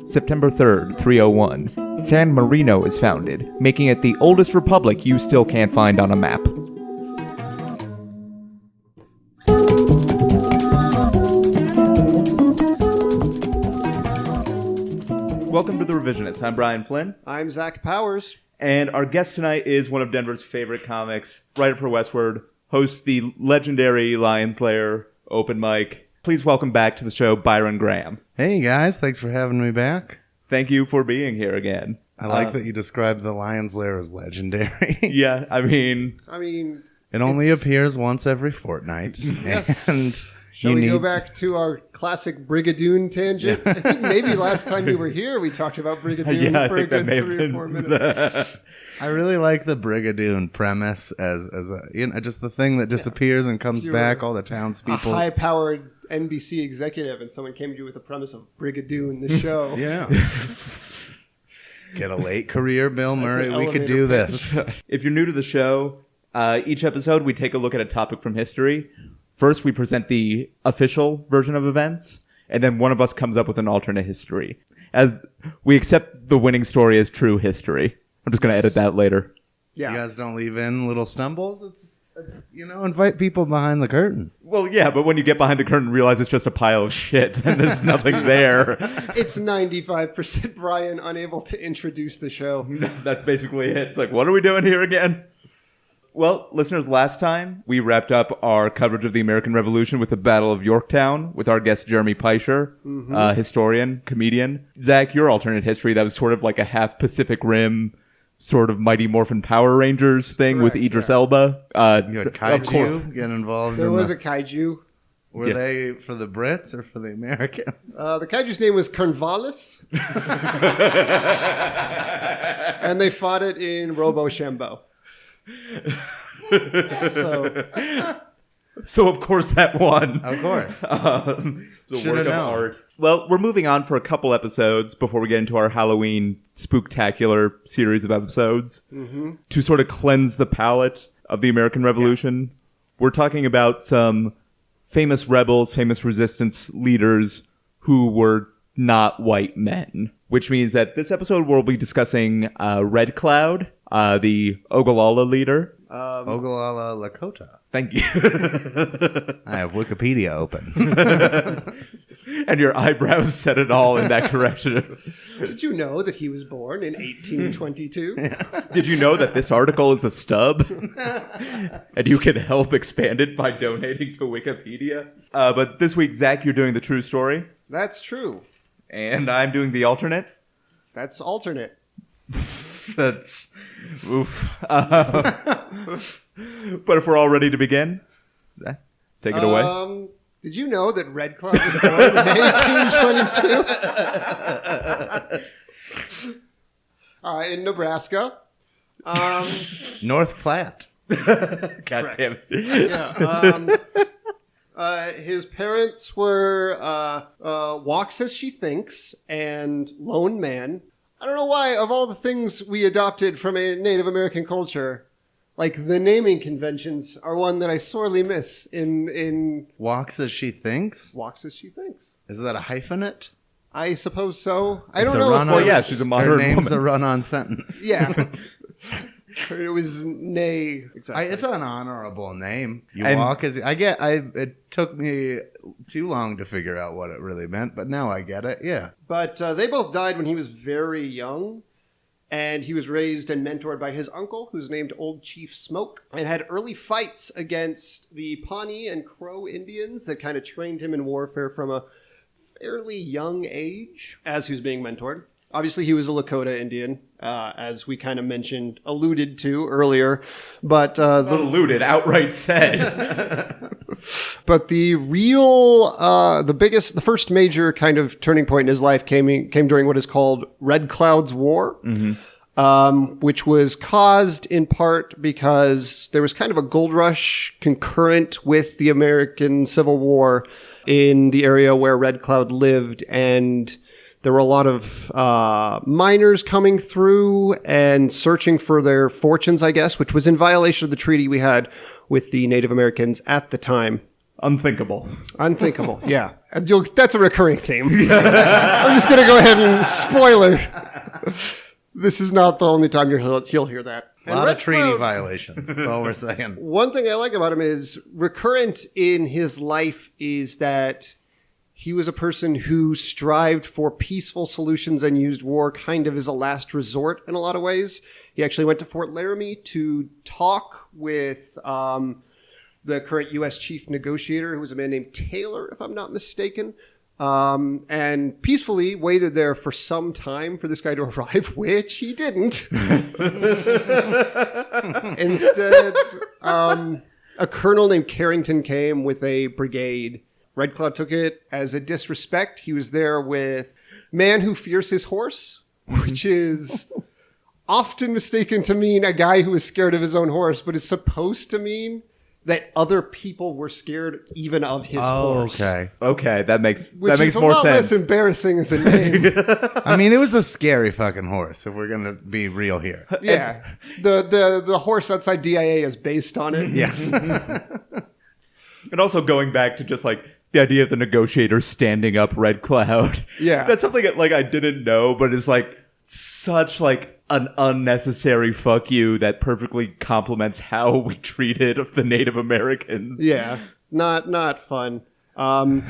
September 3rd, 301. San Marino is founded, making it the oldest republic you still can't find on a map. Welcome to The Revisionists. I'm Brian Flynn. I'm Zach Powers. And our guest tonight is one of Denver's favorite comics, writer for Westward, hosts the legendary Lion Slayer open mic. Please welcome back to the show, Byron Graham. Hey guys, thanks for having me back. Thank you for being here again. I like that you described the Lion's Lair as legendary. Yeah, I mean... It only appears once every fortnight. Yes. And Shall we go back to our classic Brigadoon tangent? I think maybe last time you were here, we talked about Brigadoon for a good 3 or 4 minutes. I really like the Brigadoon premise as a, just the thing that disappears and comes back, all the townspeople. A high-powered NBC executive, and someone came to you with the premise of Brigadoon, the show. Yeah. Get a late career, Bill Murray. We could do this. If you're new to the show, each episode we take a look at a topic from history. First, we present the official version of events, and then one of us comes up with an alternate history. As we accept the winning story as true history. I'm just going to edit that later. Yeah. You guys don't leave in little stumbles? It's invite people behind the curtain. Well, yeah, but when you get behind the curtain and realize it's just a pile of shit, then there's nothing there. It's 95% Brian unable to introduce the show. That's basically it. It's like, what are we doing here again? Well, listeners, last time we wrapped up our coverage of the American Revolution with the Battle of Yorktown with our guest Jeremy Peischer, historian, comedian. Zach, your alternate history, that was sort of like a half Pacific Rim, sort of Mighty Morphin Power Rangers thing. Correct, with Idris Elba. You had kaiju get involved. There was a kaiju. Were they for the Brits or for the Americans? The kaiju's name was Cornwallis. And they fought it in Robo-Shambo. So of course that won. Of course. The work of art. Well, we're moving on for a couple episodes before we get into our Halloween spooktacular series of episodes to sort of cleanse the palate of the American Revolution. Yeah. We're talking about some famous rebels, famous resistance leaders who were not white men, which means that this episode we'll be discussing Red Cloud, the Ogallala leader. Ogallala Lakota. Thank you. I have Wikipedia open. And your eyebrows said it all in that correction. Did you know that he was born in 1822? Did you know that this article is a stub? And you can help expand it by donating to Wikipedia? But this week, Zach, you're doing the true story. That's true. And I'm doing the alternate. That's alternate. That's... Oof. But if we're all ready to begin, Zach, take it away. Did you know that Red Cloud was born in 1822? In Nebraska. North Platte. God damn it. Yeah. His parents were Walks As She Thinks and Lone Man. I don't know why, of all the things we adopted from a Native American culture, like the naming conventions are one that I sorely miss in Walks As She Thinks? Walks As She Thinks. Is that a hyphenate? I suppose so. I don't It's a know. run-on- yeah, she's a modern Her name's woman. a run-on sentence. Yeah. It was nay. Exactly. It's an honorable name. And- Walk as... It took me too long to figure out what it really meant, but now I get it, yeah. But they both died when he was very young, and he was raised and mentored by his uncle, who's named Old Chief Smoke, and had early fights against the Pawnee and Crow Indians that kind of trained him in warfare from a fairly young age as he was being mentored. Obviously, he was a Lakota Indian, as we kind of alluded to earlier. But alluded, outright said. But the first major kind of turning point in his life came during what is called Red Cloud's War, which was caused in part because there was kind of a gold rush concurrent with the American Civil War in the area where Red Cloud lived, and there were a lot of miners coming through and searching for their fortunes, I guess, which was in violation of the treaty we had with the Native Americans at the time. Unthinkable. Unthinkable, yeah. And that's a recurring theme. I'm just going to go ahead and spoiler. This is not the only time you'll hear that. A lot of treaty violations. That's all we're saying. One thing I like about him is recurrent in his life is that he was a person who strived for peaceful solutions and used war kind of as a last resort in a lot of ways. He actually went to Fort Laramie to talk with the current U.S. chief negotiator, who was a man named Taylor, if I'm not mistaken. And peacefully waited there for some time for this guy to arrive, which he didn't. Instead, a colonel named Carrington came with a brigade. Red Cloud took it as a disrespect. He was there with man who fears his horse, which is often mistaken to mean a guy who is scared of his own horse, but is supposed to mean that other people were scared even of his horse. Okay, that makes more sense. Which is a lot less embarrassing as a name. I mean, it was a scary fucking horse, if we're going to be real here. Yeah. The horse outside DIA is based on it. Yeah. And also going back to just like the idea of the negotiator standing up Red Cloud. Yeah. That's something that like I didn't know, but it's like such like an unnecessary fuck you that perfectly complements how we treated the Native Americans. Yeah. Not fun. Yeah.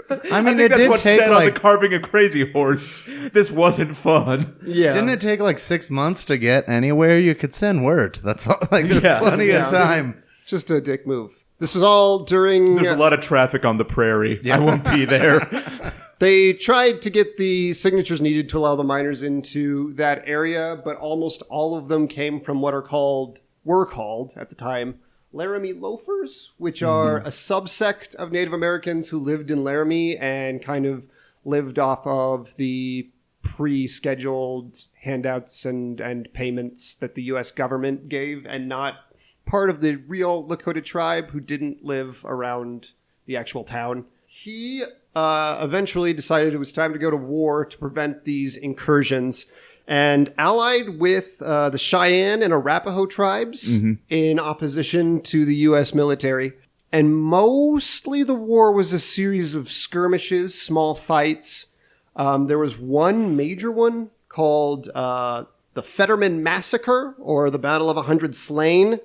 I mean, think it that's did what take said like... on the Carving a Crazy Horse. This wasn't fun. Yeah. Didn't it take like 6 months to get anywhere? You could send word. That's all. Like, there's plenty of time. Just a dick move. This was all during... There's a lot of traffic on the prairie. Yeah. I won't be there. They tried to get the signatures needed to allow the miners into that area, but almost all of them came from what were called at the time, Laramie loafers, which are a subsect of Native Americans who lived in Laramie and kind of lived off of the pre-scheduled handouts and payments that the U.S. government gave, and not part of the real Lakota tribe who didn't live around the actual town. He eventually decided it was time to go to war to prevent these incursions, and allied with the Cheyenne and Arapaho tribes in opposition to the U.S. military. And mostly the war was a series of skirmishes, small fights. There was one major one called the Fetterman Massacre, or the Battle of 100 Slain,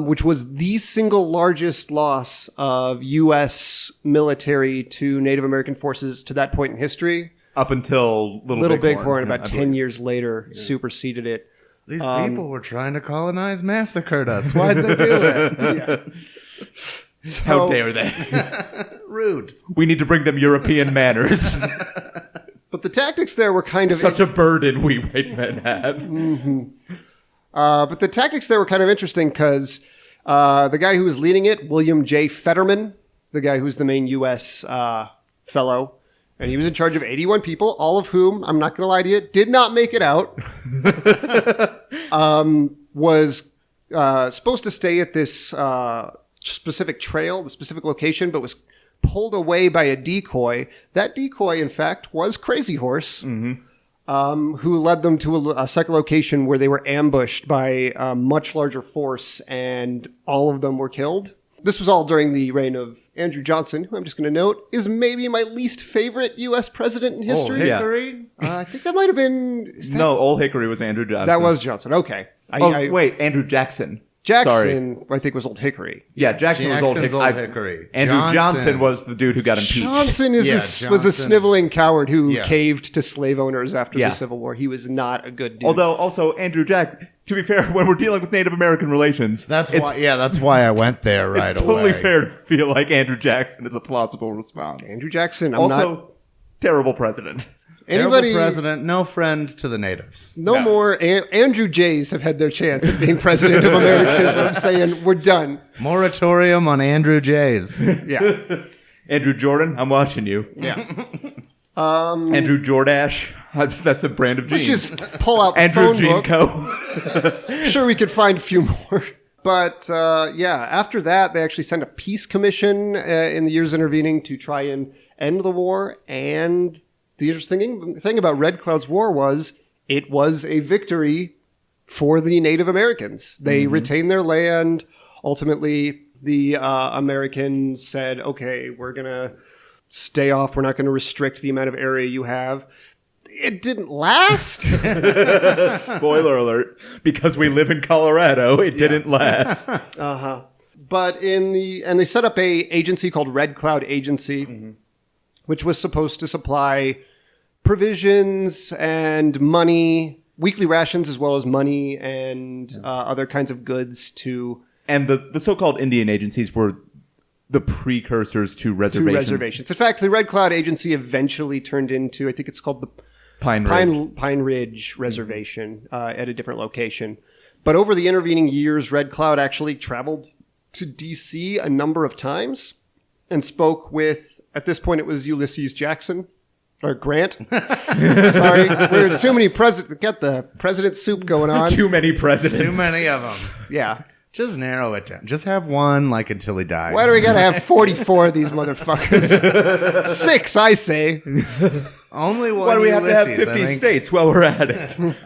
which was the single largest loss of U.S. military to Native American forces to that point in history. Up until Little Bighorn, about 10 years later, superseded it. These people were trying to colonize, massacred us. Why'd they do it? Yeah. So, how dare they? Rude. We need to bring them European manners. But the tactics there were kind of... Such a burden we white men have. But the tactics there were kind of interesting because the guy who was leading it, William J. Fetterman, the guy who's the main U.S. fellow, and he was in charge of 81 people, all of whom, I'm not going to lie to you, did not make it out, was supposed to stay at this specific trail, the specific location, but was pulled away by a decoy. That decoy, in fact, was Crazy Horse, who led them to a second location where they were ambushed by a much larger force, and all of them were killed. This was all during the reign of Andrew Johnson, who I'm just going to note is maybe my least favorite U.S. president in history. Old Hickory? I think that might have been... No, Old Hickory was Andrew Johnson. That was Johnson. Okay. Wait, Andrew Jackson. Jackson, I think, was Old Hickory. Yeah, Jackson was Old Hickory. Andrew Johnson was the dude who got impeached. Johnson was a sniveling coward who caved to slave owners after the Civil War. He was not a good dude. Although, also, Andrew Jackson, to be fair, when we're dealing with Native American relations... That's why I went there right away. It's totally fair to feel like Andrew Jackson is a plausible response. Andrew Jackson, terrible president. Terrible president, no friend to the natives. No more. Andrew Jays have had their chance at being president of America, is what I'm saying. We're done. Moratorium on Andrew Jays. Yeah. Andrew Jordan, I'm watching you. Yeah. Andrew Jordash, that's a brand of jeans. Let's just pull out the Andrew phone Jean book. Co. Sure, we could find a few more. But, after that, they actually sent a peace commission in the years intervening to try and end the war. And the interesting thing about Red Cloud's war was it was a victory for the Native Americans. They retained their land. Ultimately, the Americans said, okay, we're going to stay off. We're not going to restrict the amount of area you have. It didn't last. Spoiler alert. Because we live in Colorado, it didn't last. But they set up a agency called Red Cloud Agency, which was supposed to supply provisions and money, weekly rations, as well as money and other kinds of goods to... And the so-called Indian agencies were the precursors to reservations. In fact, the Red Cloud Agency eventually turned into, I think it's called the Pine Ridge Reservation at a different location. But over the intervening years, Red Cloud actually traveled to D.C. a number of times and spoke with, at this point it was Ulysses Jackson, or Grant. Sorry, we're too many presidents. Get the president soup going on. Too many presidents. Too many of them. Yeah. Just narrow it down. Just have one, like, until he dies. Why do we gotta have 44 of these motherfuckers? 6, I say. Only one. Why do we have Ulysses, to have 50 states while we're at it?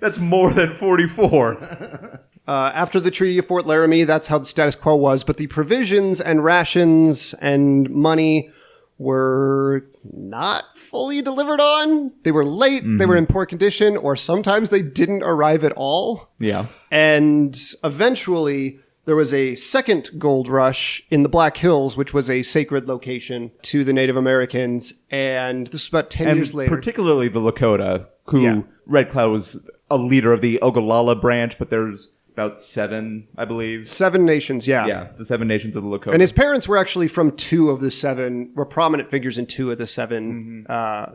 That's more than 44. After the Treaty of Fort Laramie, that's how the status quo was. But the provisions and rations and money were not fully delivered on. They were late, they were in poor condition, or sometimes they didn't arrive at all. Yeah. And eventually, there was a second gold rush in the Black Hills, which was a sacred location to the Native Americans. And this was about 10 years later. Particularly the Lakota, who Red Cloud was a leader of the Ogallala branch, but there's about 7, I believe. 7 nations, yeah. Yeah, the 7 nations of the Lakota. And his parents were actually from 2 of the 7, were prominent figures in 2 of the 7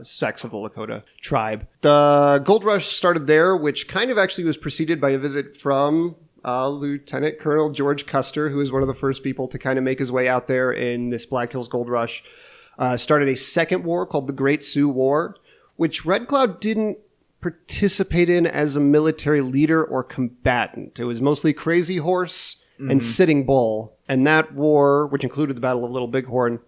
sects of the Lakota tribe. The gold rush started there, which kind of actually was preceded by a visit from Lieutenant Colonel George Custer, who was one of the first people to kind of make his way out there in this Black Hills gold rush. Started a second war called the Great Sioux War, which Red Cloud didn't participate in as a military leader or combatant. It was mostly Crazy Horse and Sitting Bull. And that war, which included the Battle of Little Bighorn,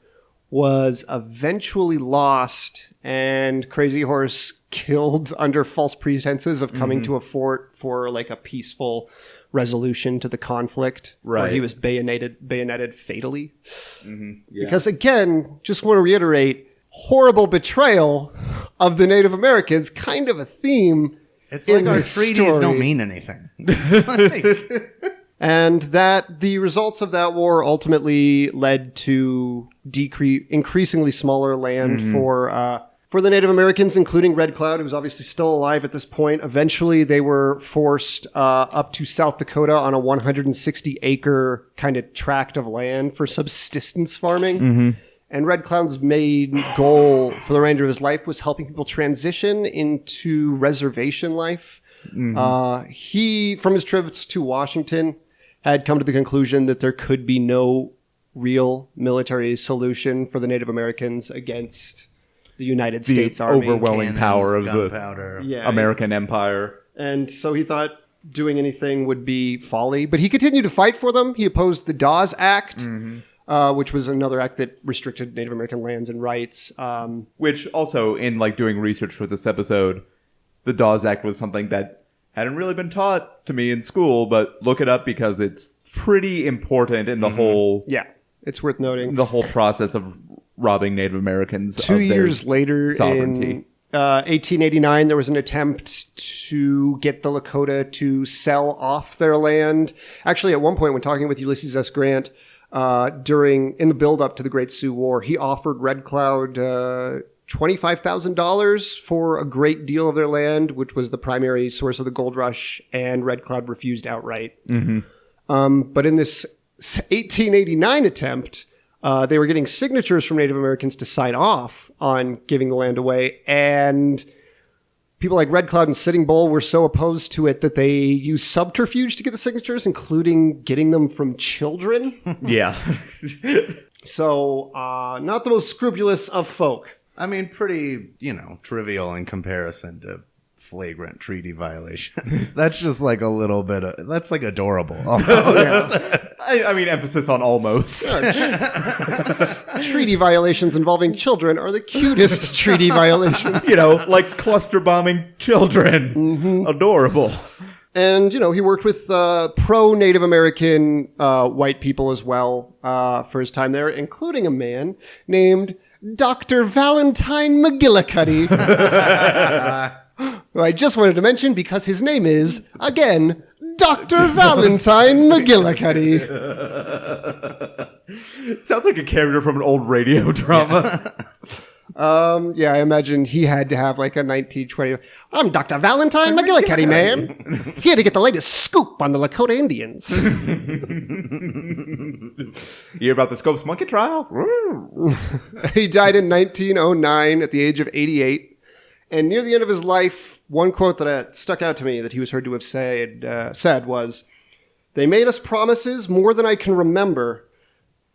was eventually lost, and Crazy Horse killed under false pretenses of coming to a fort for like a peaceful resolution to the conflict. Right. Where he was bayoneted fatally. Because again, just want to reiterate, horrible betrayal of the Native Americans, kind of a theme. It's like our treaties don't mean anything. And that the results of that war ultimately led to increasingly smaller land for the Native Americans, including Red Cloud, who was obviously still alive at this point. Eventually, they were forced up to South Dakota on a 160-acre kind of tract of land for subsistence farming. And Red Cloud's main goal for the remainder of his life was helping people transition into reservation life. He, from his trips to Washington, had come to the conclusion that there could be no real military solution for the Native Americans against the United States Army. Overwhelming power of gunpowder. the American Empire. And so he thought doing anything would be folly. But he continued to fight for them. He opposed the Dawes Act, which was another act that restricted Native American lands and rights. Which also, in like doing research for this episode, the Dawes Act was something that hadn't really been taught to me in school, but look it up because it's pretty important in the whole... Yeah, it's worth noting. The whole process of robbing Native Americans 2 of their years later, sovereignty. in 1889, there was an attempt to get the Lakota to sell off their land. Actually, at one point, when talking with Ulysses S. Grant, in the build-up to the Great Sioux War, he offered Red Cloud $25,000 for a great deal of their land, which was the primary source of the gold rush, and Red Cloud refused outright. But in this 1889 attempt, they were getting signatures from Native Americans to sign off on giving the land away, and people like Red Cloud and Sitting Bull were so opposed to it that they used subterfuge to get the signatures, including getting them from children. Yeah. So, not the most scrupulous of folk. I mean, pretty, trivial in comparison to flagrant treaty violations. That's just like a little bit of, that's like adorable. I mean, emphasis on almost. Treaty violations involving children are the cutest treaty violations. Like cluster bombing children. Adorable. And, he worked with pro-Native American white people as well for his time there, including a man named Dr. Valentine McGillicuddy, who I just wanted to mention because his name is, again, Dr. Valentine McGillicuddy. Sounds like a character from an old radio drama. Yeah, I imagine he had to have like a 1920. I'm Dr. Valentine McGillicuddy, man. Here to get the latest scoop on the Lakota Indians. You hear about the Scopes Monkey trial? He died in 1909 at the age of 88. And near the end of his life, one quote that stuck out to me that he was heard to have said was, "They made us promises more than I can remember,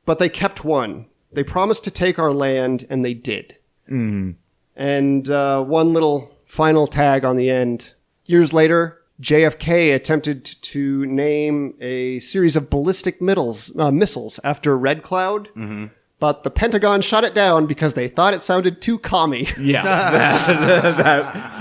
but they kept one. They promised to take our land, and they did." Mm. And one little final tag on the end. Years later, JFK attempted to name a series of ballistic missiles after Red Cloud, but the Pentagon shot it down because they thought it sounded too commie. Yeah,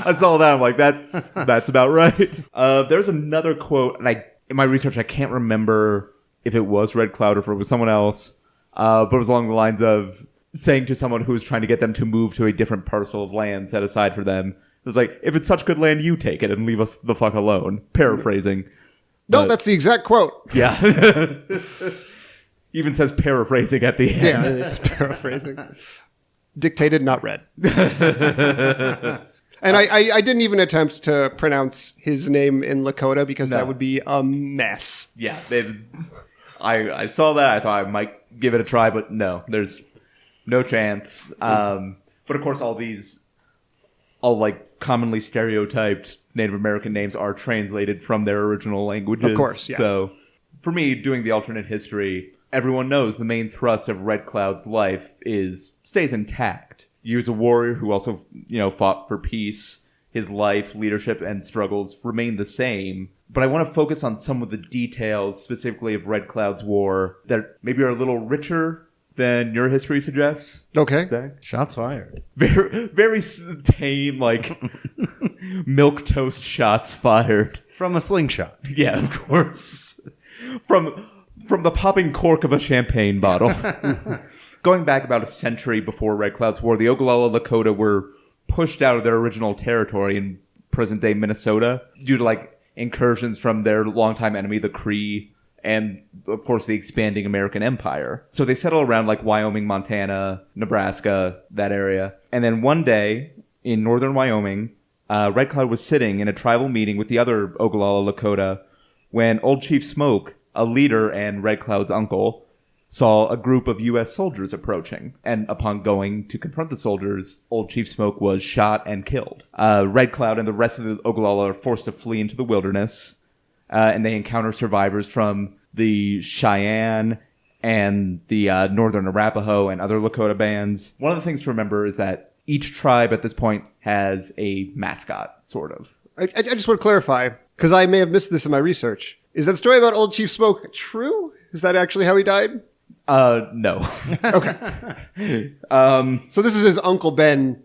I saw that. I'm like, that's about right. There's another quote, and in my research, I can't remember if it was Red Cloud or if it was someone else, but it was along the lines of saying to someone who was trying to get them to move to a different parcel of land set aside for them, it was like, if it's such good land, you take it and leave us the fuck alone. Paraphrasing. No, that's the exact quote. Yeah. Even says paraphrasing at the end. Yeah, it's paraphrasing. Dictated, not read. And I didn't even attempt to pronounce his name in Lakota because that would be a mess. Yeah. I saw that. I thought I might give it a try, but no, there's no chance. But of course, all commonly stereotyped Native American names are translated from their original languages. Of course, yeah. So for me, doing the alternate history, everyone knows the main thrust of Red Cloud's life stays intact. He was a warrior who also, fought for peace. His life, leadership, and struggles remain the same. But I want to focus on some of the details, specifically of Red Cloud's war, that maybe are a little richer than your history suggests. Okay. Zach? Shots fired. Very, very tame, milk toast shots fired. From a slingshot. Yeah, of course. From the popping cork of a champagne bottle. Going back about a century before Red Cloud's war, the Ogallala Lakota were pushed out of their original territory in present-day Minnesota due to, incursions from their longtime enemy, the Cree, and, of course, the expanding American Empire. So they settle around, Wyoming, Montana, Nebraska, that area. And then one day, in northern Wyoming, Red Cloud was sitting in a tribal meeting with the other Ogallala Lakota when Old Chief Smoke, a leader and Red Cloud's uncle, saw a group of U.S. soldiers approaching. And upon going to confront the soldiers, Old Chief Smoke was shot and killed. Red Cloud and the rest of the Ogallala are forced to flee into the wilderness, and they encounter survivors from the Cheyenne and the Northern Arapaho and other Lakota bands. One of the things to remember is that each tribe at this point has a mascot, sort of. I just want to clarify, because I may have missed this in my research. Is that story about Old Chief Smoke true? Is that actually how he died? No. Okay. So this is his Uncle Ben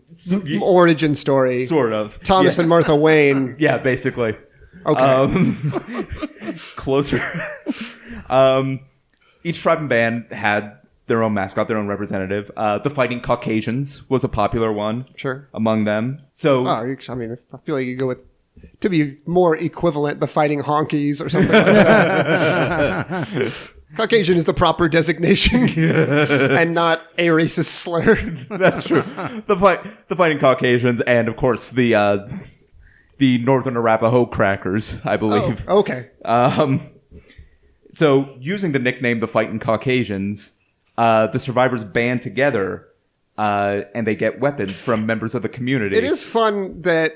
origin story. Sort of. Thomas and Martha Wayne. Yeah, basically. Okay. Closer. Each tribe and band had their own mascot, their own representative. The Fighting Caucasians was a popular one. Sure. Among them. So, I feel like you go with, to be more equivalent, the Fighting Honkies or something like that. Caucasian is the proper designation and not a racist slur. That's true. The Fighting Caucasians and, of course, the Northern Arapaho Crackers, I believe. Oh, okay. So, using the nickname the Fighting Caucasians, the survivors band together and they get weapons from members of the community. It is fun that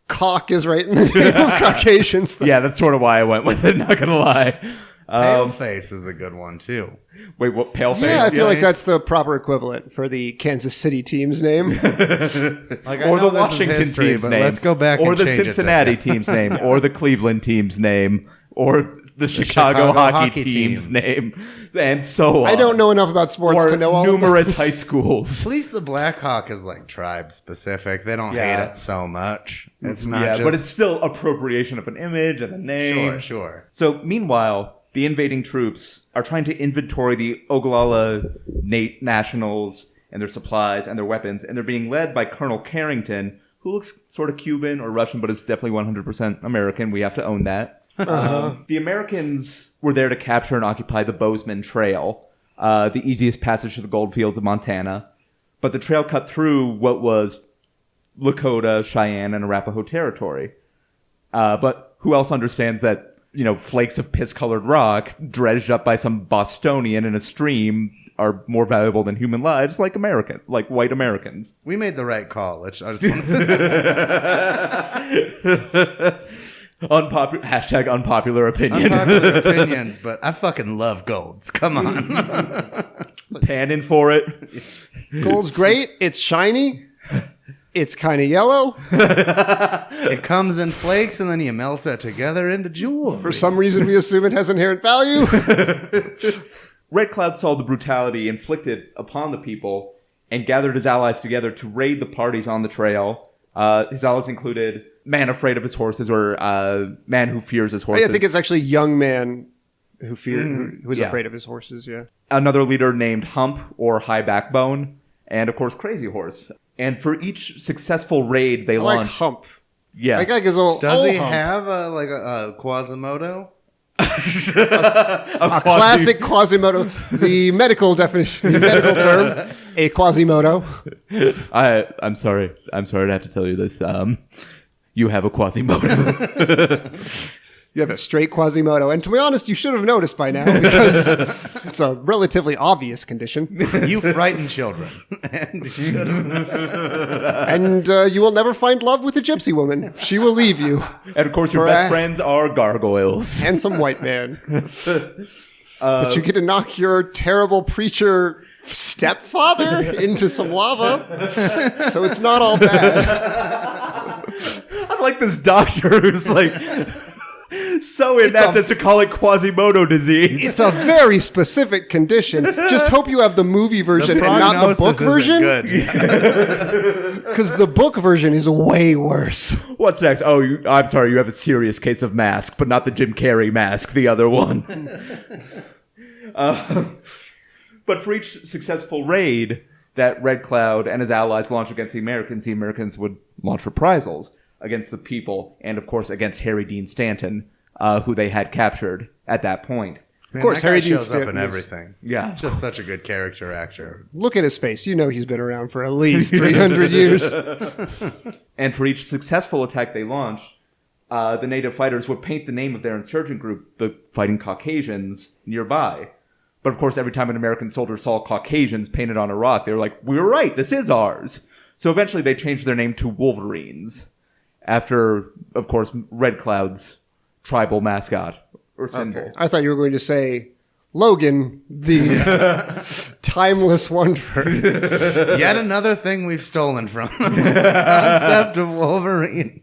cock is right in the name of Caucasians. Yeah, that's sort of why I went with it, not gonna lie. Paleface is a good one, too. Wait, what? Paleface? Yeah, I feel like that's the proper equivalent for the Kansas City team's name. Or the Washington team's name. Let's go back or and the change Cincinnati team's name. Or the Cleveland team's name. Or the Chicago hockey team's name, and so on. I don't know enough about sports to know all numerous of high schools. At least the Black Hawk is like tribe specific. They don't hate it so much. It's not just... but it's still appropriation of an image and a name. Sure. So meanwhile, the invading troops are trying to inventory the Ogallala nationals and their supplies and their weapons, and they're being led by Colonel Carrington, who looks sort of Cuban or Russian, but is definitely 100% American. We have to own that. The Americans were there to capture and occupy the Bozeman Trail, the easiest passage to the goldfields of Montana. But the trail cut through what was Lakota, Cheyenne, and Arapaho territory. But who else understands that, flakes of piss-colored rock dredged up by some Bostonian in a stream are more valuable than human lives, like white Americans. We made the right call. I just want to say hashtag unpopular opinion. Unpopular opinions, but I fucking love golds. Come on. Panning for it. Gold's great. It's shiny. It's kind of yellow. It comes in flakes, and then you melt it together into jewelry. For some reason, we assume it has inherent value. Red Cloud saw the brutality inflicted upon the people and gathered his allies together to raid the parties on the trail. His allies included man afraid of his horses or man who fears his horses. I think it's actually young man who was afraid of his horses, yeah. Another leader named Hump or High Backbone, and of course Crazy Horse. And for each successfmo raid they launched... like Hump. Yeah. That guy goes old. Does he Hump. have a Quasimodo? A classic Quasimodo. The medical definition, the medical term, a Quasimodo. I'm sorry to have to tell you this. You have a Quasimodo. You have a straight Quasimodo. And to be honest, you should have noticed by now because it's a relatively obvious condition. You frighten children. And you will never find love with a gypsy woman. She will leave you. And of course, your best friends are gargoyles. Handsome white man. But you get to knock your terrible preacher stepfather into some lava. So it's not all bad. I'm like this doctor who's like... so inept as to call it Quasimodo disease. It's a very specific condition. Just hope you have the movie version and not the book version. Because the book version is way worse. What's next? Oh, I'm sorry. You have a serious case of mask, but not the Jim Carrey mask, the other one. But for each successful raid that Red Cloud and his allies launched against the Americans would launch reprisals against the people, and of course against Harry Dean Stanton, who they had captured at that point. Man, of course, Harry Dean shows up in everything. Yeah, just such a good character actor. Look at his face; you know he's been around for at least 300 years. And for each successful attack they launched, the native fighters would paint the name of their insurgent group, the Fighting Caucasians, nearby. But of course, every time an American soldier saw Caucasians painted on a rock, they were like, "We were right. This is ours." So eventually, they changed their name to Wolverines. After, of course, Red Cloud's tribal mascot or symbol. Okay. I thought you were going to say Logan, the timeless wanderer. Yet another thing we've stolen from the concept of Wolverine.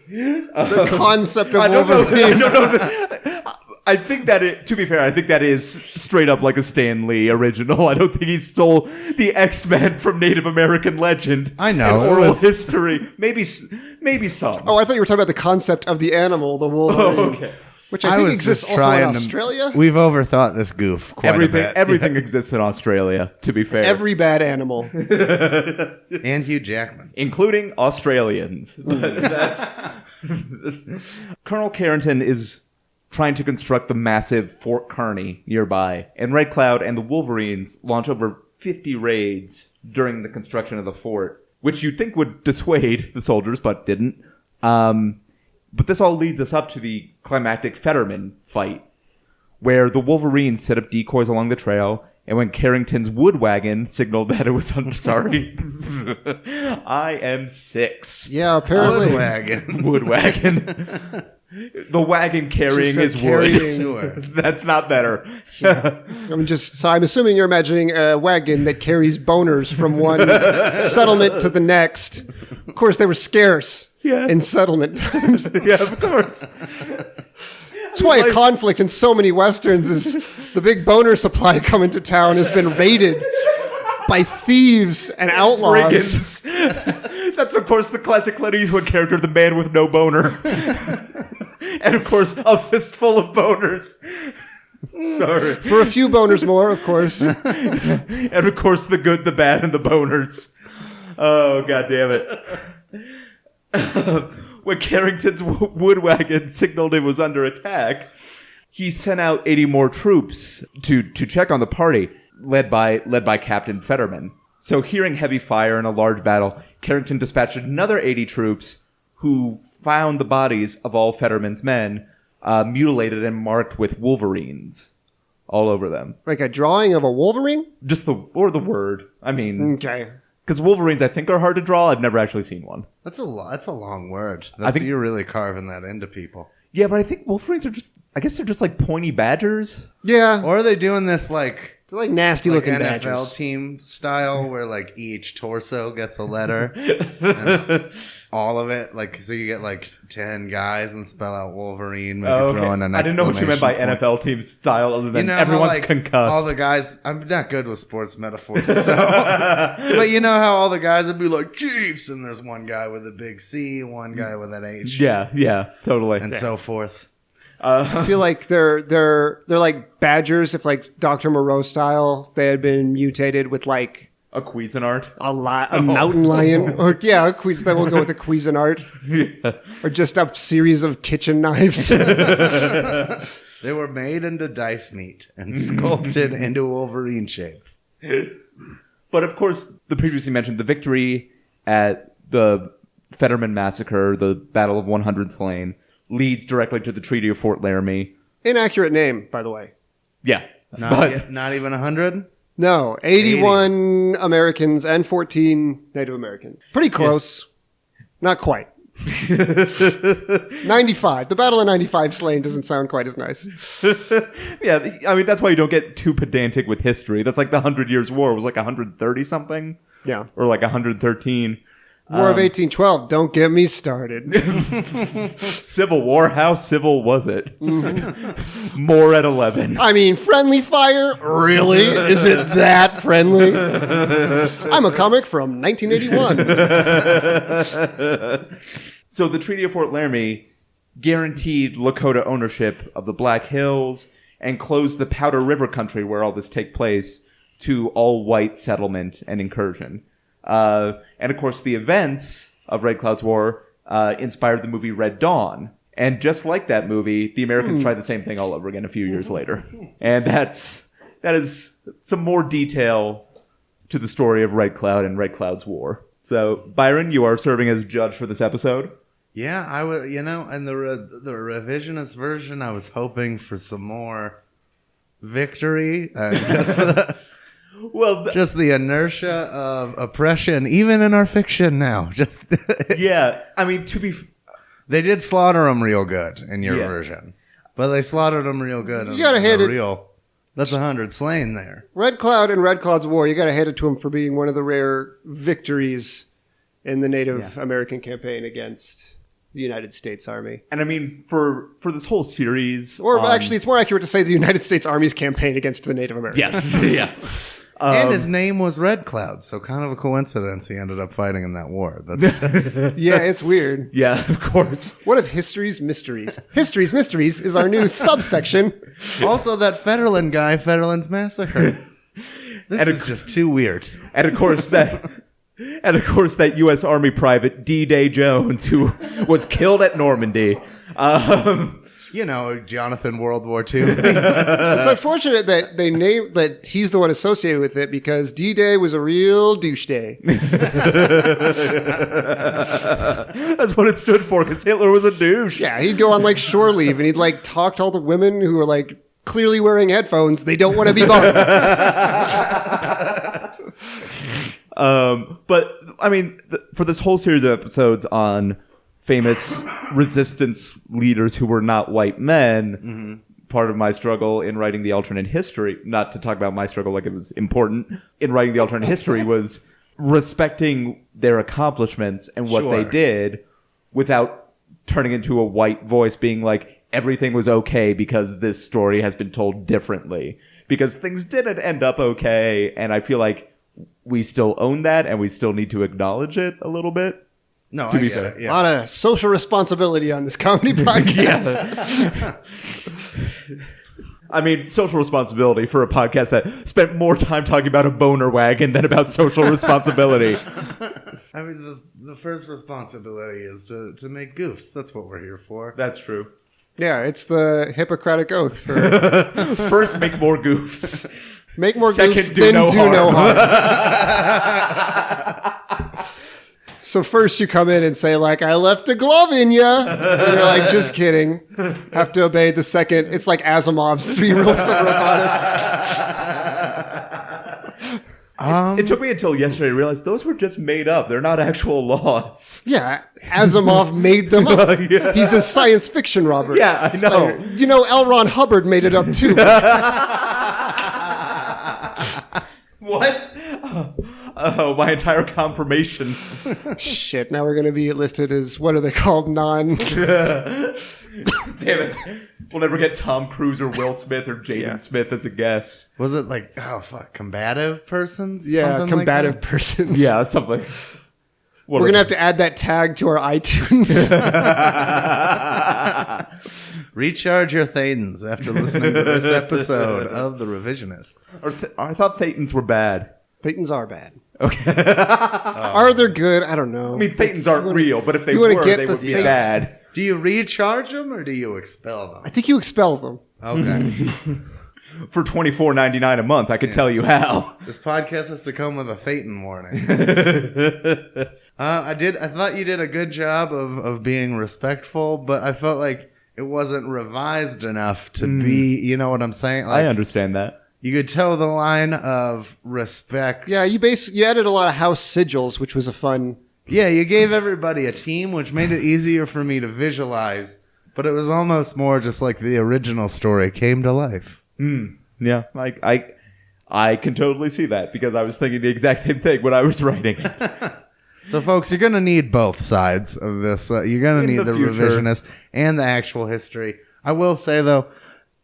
The concept of Wolverine. I don't know. I think that to be fair, I think that is straight up like a Stan Lee original. I don't think he stole the X-Men from Native American legend. I know. And oral history. Maybe some. Oh, I thought you were talking about the concept of the animal, the Wolverine. Oh, okay. Which I think exists also in Australia. We've overthought this goof quite a bit. Everything exists in Australia, to be fair. Every bad animal. And Hugh Jackman. Including Australians. Colonel Carrington is trying to construct the massive Fort Kearny nearby, and Red Cloud and the Wolverines launch over 50 raids during the construction of the fort, which you'd think would dissuade the soldiers, but didn't. But this all leads us up to the climactic Fetterman fight, where the Wolverines set up decoys along the trail, and when Carrington's wood wagon signaled that it was sorry, I am 6. Yeah, apparently. Wood wagon. The wagon carrying his wood. That's not better. Yeah. I'm assuming you're imagining a wagon that carries boners from one settlement to the next. Of course, they were scarce in settlement times. Yeah, of course. That's why a conflict in so many westerns is the big boner supply coming to town has been raided by thieves and outlaws. Brigands. That's, of course, the classic Clint Eastwood character, the man with no boner. And, of course, a fistful of boners. Sorry. For a few boners more, of course. And, of course, the good, the bad, and the boners. Oh, God damn it. When Carrington's wood wagon signaled it was under attack, he sent out 80 more troops to check on the party, led by Captain Fetterman. So hearing heavy fire and a large battle, Carrington dispatched another 80 troops who found the bodies of all Fetterman's men mutilated and marked with wolverines all over them. Like a drawing of a wolverine? Just the word. I mean... Okay. Because wolverines, I think, are hard to draw. I've never actually seen one. That's a long word. I think you're really carving that into people. Yeah, but I think wolverines are just... I guess they're just like pointy badgers. Yeah. Or are they doing this like... They're like nasty looking NFL badgers. team style where like each torso gets a letter. And all of it. Like, so you get like 10 guys and spell out Wolverine. Maybe throw in an I didn't know what you meant by exclamation NFL team style other than everyone's concussed. All the guys... I'm not good with sports metaphors. So, but you know how all the guys would be like Chiefs and there's one guy with a big C, one guy with an H. Yeah, totally. And so forth. I feel like they're like badgers if like Dr. Moreau style they had been mutated with like a Cuisinart. a mountain lion or that will go with a Cuisinart. Yeah. Or just a series of kitchen knives. They were made into dice meat and sculpted into Wolverine shape. But of course, the previously mentioned the victory at the Fetterman massacre, the Battle of 100 Slain, leads directly to the Treaty of Fort Laramie. Inaccurate name, by the way. Yeah. Not even 100? No, 81 Americans and 14 Native Americans. Pretty close. Yeah. Not quite. 95. The Battle of 95 slain doesn't sound quite as nice. Yeah, I mean, that's why you don't get too pedantic with history. That's like the 100 Years' War was like 130 something. Yeah. Or like 113. War of 1812. Don't get me started. Civil War. How civil was it? Mm-hmm. More at 11. I mean, friendly fire? Really? Is it that friendly? I'm a comic from 1981. So the Treaty of Fort Laramie guaranteed Lakota ownership of the Black Hills and closed the Powder River country where all this take place to all white settlement and incursion. And of course, the events of Red Cloud's War inspired the movie Red Dawn. And just like that movie, the Americans tried the same thing all over again a few years later. And that is some more detail to the story of Red Cloud and Red Cloud's War. So, Byron, you are serving as judge for this episode. Yeah, I would. You know, in the revisionist version, I was hoping for some more victory. Just the inertia of oppression, even in our fiction now. Yeah, I mean, they did slaughter them real good in your version, but they slaughtered them real good. You gotta hand it. That's 100 slain there. Red Cloud and Red Cloud's War. You gotta hand it to him for being one of the rare victories in the Native American campaign against the United States Army. And I mean, for this whole series, or actually, it's more accurate to say the United States Army's campaign against the Native Americans. Yes, yeah. And his name was Red Cloud, so kind of a coincidence he ended up fighting in that war. That's just... Yeah, it's weird. Yeah, of course. One of History's Mysteries. History's Mysteries is our new subsection. Also, that Fetterland guy, Fetterland's Massacre. This is just too weird. And of course, that U.S. Army private D-Day Jones, who was killed at Normandy. You know, Jonathan World War II. It's unfortunate that they named that he's the one associated with it because D-Day was a real douche day. That's what it stood for, because Hitler was a douche. Yeah, he'd go on like shore leave and he'd like talk to all the women who are like clearly wearing headphones. They don't want to be bothered. But I mean, for this whole series of episodes on famous resistance leaders who were not white men, part of my struggle in writing the alternate history, not to talk about my struggle like it was important, in writing the alternate history was respecting their accomplishments and what they did without turning into a white voice being like, everything was okay because this story has been told differently. Because things didn't end up okay, and I feel like we still own that, and we still need to acknowledge it a little bit. No, to I be get fair. it. Yeah. A lot of social responsibility on this comedy podcast. I mean, social responsibility for a podcast that spent more time talking about a boner wagon than about social responsibility. I mean, the first responsibility is to make goofs. That's what we're here for. That's true. Yeah, it's the Hippocratic Oath for First, make more goofs. make more Second, goofs, do then no do harm. no harm. So first you come in and say, like, I left a glove in ya. And you're like, just kidding. Have to obey the second. It's like Asimov's 3 rules of robotics. It took me until yesterday to realize those were just made up. They're not actual laws. Yeah, Asimov made them up. Yeah. He's a science fiction, Robert. Yeah, I know. Like, you know, L. Ron Hubbard made it up too. What? Oh, my entire confirmation. Shit, now we're going to be listed as, what are they called? Damn it. We'll never get Tom Cruise or Will Smith or Jaden Smith as a guest. Was it like, combative persons? Yeah, Something combative like persons. Yeah, something. We're going to have to add that tag to our iTunes. Recharge your thetans after listening to this episode of The Revisionists. I thought Thetans were bad. Thetans are bad. Okay. Are they good? I don't know. I mean, Thetans aren't real, but if they you were, wanna get they the would be thing. bad. Do you recharge them or do you expel them? I think you expel them. Okay. For $24.99 a month, I could tell you how. This podcast has to come with a thetan warning. I thought you did a good job of being respectful, but I felt like it wasn't revised enough to be, you know what I'm saying? Like, I understand that. You could tell the line of respect. Yeah, you added a lot of house sigils, which was a fun... Yeah, you gave everybody a team, which made it easier for me to visualize, but it was almost more just like the original story came to life. Yeah, I can totally see that because I was thinking the exact same thing when I was writing it. So, folks, you're going to need both sides of this. You're going to need the revisionist and the actual history. I will say, though,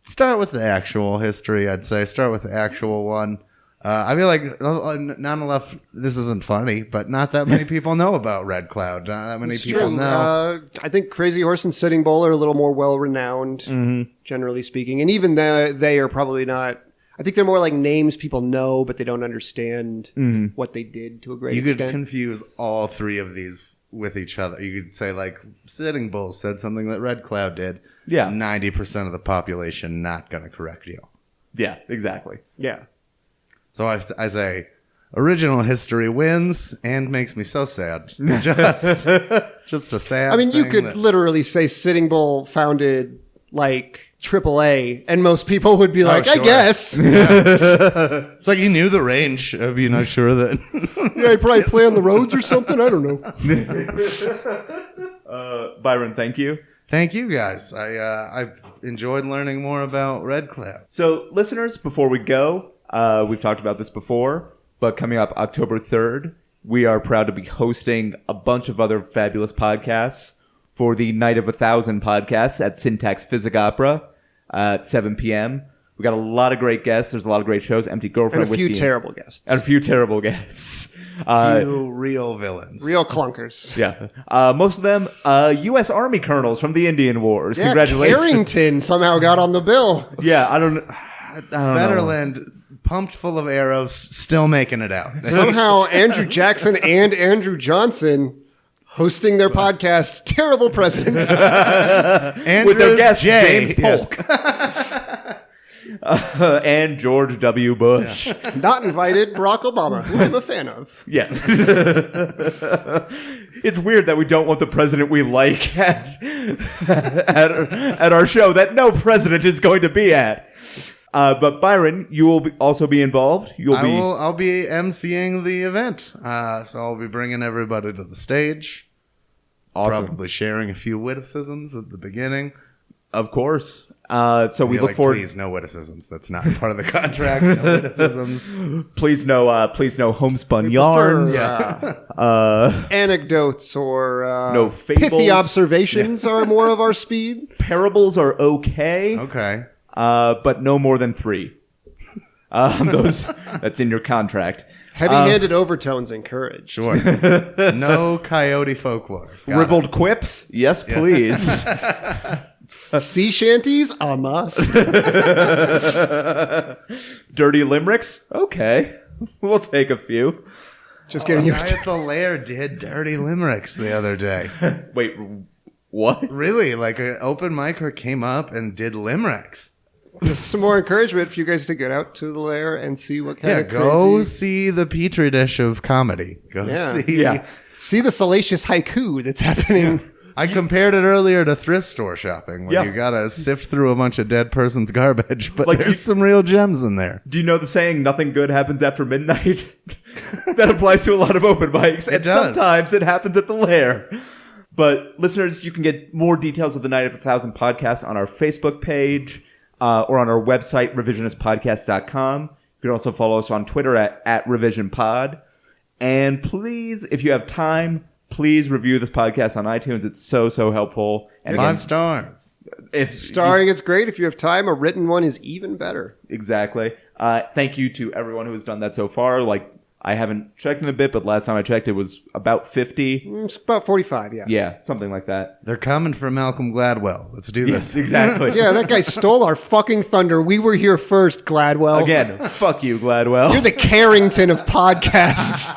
start with the actual history, I'd say. Start with the actual one. I feel like not enough, this isn't funny, but not that many people know about Red Cloud. Not that many people know. I think Crazy Horse and Sitting Bull are a little more well-renowned, generally speaking. And even they are probably not... I think they're more like names people know, but they don't understand what they did to a great extent. You could confuse all 3 of these with each other. You could say, like, Sitting Bull said something that Red Cloud did. Yeah. 90% of the population not going to correct you. Yeah, exactly. Yeah. So I say, original history wins and makes me so sad. Just a sad I mean, you thing could that- literally say Sitting Bull founded, like, AAA, and most people would be like, sure. I guess. It's like he knew the range of, sure that... Yeah, he probably play on the roads or something. I don't know. Byron, thank you. Thank you, guys. I've enjoyed learning more about Red Cloud. So, listeners, before we go, we've talked about this before, but coming up October 3rd, we are proud to be hosting a bunch of other fabulous podcasts for the Night of 1,000 podcasts at Syntax Physic Opera at 7 p.m. We got a lot of great guests. There's a lot of great shows. Empty Girlfriend, And a few Whiskey, terrible guests. and a few terrible guests. Few real villains. Real clunkers. Yeah. Most of them, U.S. Army colonels from the Indian Wars. Yeah, Congratulations. Carrington somehow got on the bill. Yeah, I don't know. Fetterland, pumped full of arrows, still making it out. Somehow Andrew Jackson and Andrew Johnson hosting their podcast, Terrible Presidents. With their guest, James Polk. And George W. Bush. Yeah. Not invited, Barack Obama, who I'm a fan of. Yeah. It's weird that we don't want the president we like at our show that no president is going to be at. But Byron, you will also be involved. I'll be emceeing the event. So I'll be bringing everybody to the stage. Awesome. Probably sharing a few witticisms at the beginning. Of course. So we look forward. Please, no witticisms. That's not part of the contract. No witticisms. Please, no homespun yarns. Anecdotes or no fables. Pithy observations are more of our speed. Parables are okay. Okay. But no more than 3. That's in your contract. Heavy-handed overtones encouraged. Sure. No coyote folklore. Ribald quips? Yes, please. Sea shanties? A must. Dirty limericks? Okay. We'll take a few. Just getting you. Guy at the Lair did dirty limericks the other day. Wait, what? Really? Like an open micer came up and did limericks. Just some more encouragement for you guys to get out to the Lair and see what kind of go crazy... see the petri dish of comedy. See the salacious haiku that's happening. I compared it earlier to thrift store shopping, where you gotta sift through a bunch of dead person's garbage, but there's some real gems in there. Do you know the saying, nothing good happens after midnight? That applies to a lot of open mics, and sometimes it happens at the Lair. But listeners, you can get more details of the Night of 1,000 podcast on our Facebook page, or on our website, revisionistpodcast.com. You can also follow us on Twitter at revisionpod. And please, if you have time, please review this podcast on iTunes. It's so helpful. And 5 stars. Starring, it's great. If you have time, a written one is even better. Exactly. Thank you to everyone who has done that so far. I haven't checked in a bit, but last time I checked, it was about 50. It's about 45, yeah. Yeah, something like that. They're coming for Malcolm Gladwell. Let's do this. Yes, exactly. Yeah, that guy stole our fucking thunder. We were here first, Gladwell. Again, fuck you, Gladwell. You're the Carrington of podcasts.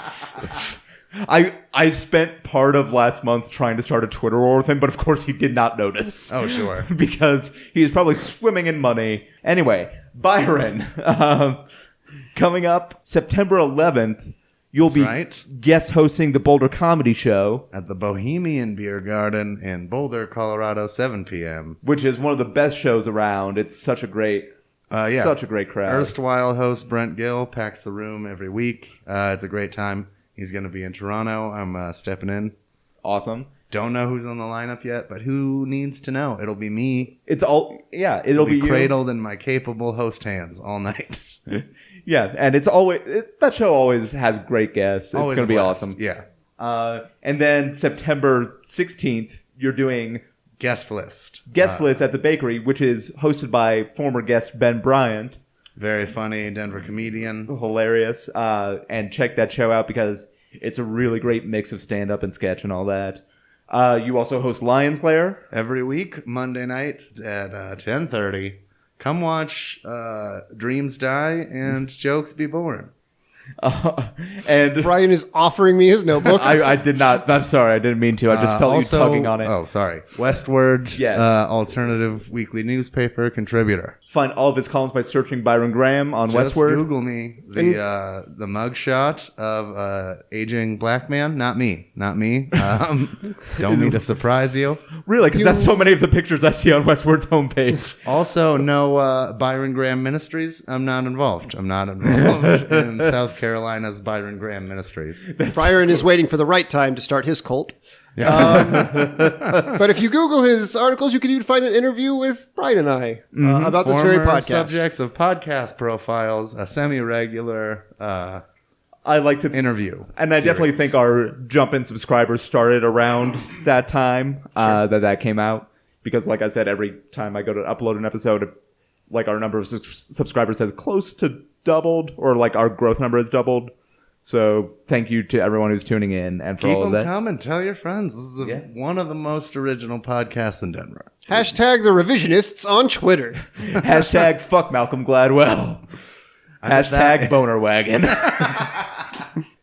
I spent part of last month trying to start a Twitter war with him, but of course he did not notice. Oh, sure. Because he was probably swimming in money. Anyway, Byron, coming up September 11th, you'll be guest hosting the Boulder Comedy Show. At the Bohemian Beer Garden in Boulder, Colorado, 7 p.m. Which is one of the best shows around. It's such a great... such a great crowd. Erstwhile host Brent Gill packs the room every week. It's a great time. He's going to be in Toronto. I'm stepping in. Awesome. Don't know who's on the lineup yet, but who needs to know? It'll be me. It'll be cradled in my capable host hands all night. Yeah, and it's always that show always has great guests. It's going to be awesome. Yeah. And then September 16th, you're doing Guest List at the Bakery, which is hosted by former guest Ben Bryant. Very funny Denver comedian. Hilarious. And check that show out because it's a really great mix of stand-up and sketch and all that. You also host Lion's Lair. Every week, Monday night at 10:30. Come watch Dreams Die and Jokes Be Born. And Brian is offering me his notebook. I did not. I'm sorry. I didn't mean to. I just felt you tugging on it. Oh, sorry. Westward, yes. Alternative weekly newspaper contributor. Find all of his columns by searching Byron Graham on Westward. Just Google me. The mugshot of aging black man. Not me. Don't mean to surprise you. Really? Because that's so many of the pictures I see on Westward's homepage. Also, no Byron Graham Ministries. I'm not involved in South Carolina's Byron Graham Ministries. Byron is waiting for the right time to start his cult. Yeah. But if you Google his articles, you can even find an interview with Brian and I about this very podcast. Subjects of podcast profiles, a semi-regular I like to interview. And I definitely think our jump in subscribers started around that time that came out. Because like I said, every time I go to upload an episode, like our number of subscribers has close to doubled, or like our growth number has doubled. So thank you to everyone who's tuning in and for all of that. Keep them coming. Tell your friends. This is one of the most original podcasts in Denver. Hashtag the revisionists on Twitter. Hashtag fuck Malcolm Gladwell. Hashtag boner wagon.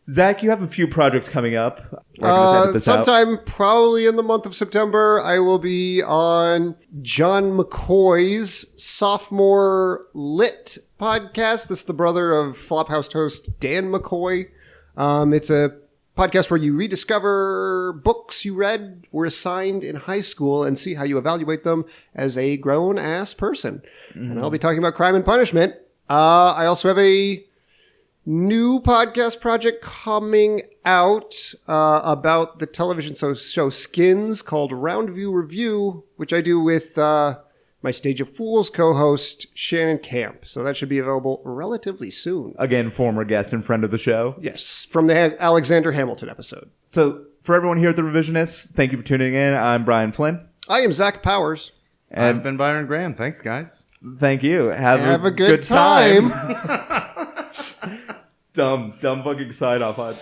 Zach, you have a few projects coming up. Sometime probably in the month of September, I will be on John McCoy's sophomore lit podcast. This is the brother of Flophouse host Dan McCoy. It's a podcast where you rediscover books you read, were assigned in high school, and see how you evaluate them as a grown-ass person. Mm-hmm. And I'll be talking about crime and punishment. I also have a new podcast project coming out about the television show Skins called Round View Review, which I do with my Stage of Fools co-host, Shannon Camp. So that should be available relatively soon. Again, former guest and friend of the show. Yes, from the Alexander Hamilton episode. So for everyone here at The Revisionists, thank you for tuning in. I'm Brian Flynn. I am Zach Powers. And I've been Byron Graham. Thanks, guys. Thank you. Have a good time. Dumb fucking sign off.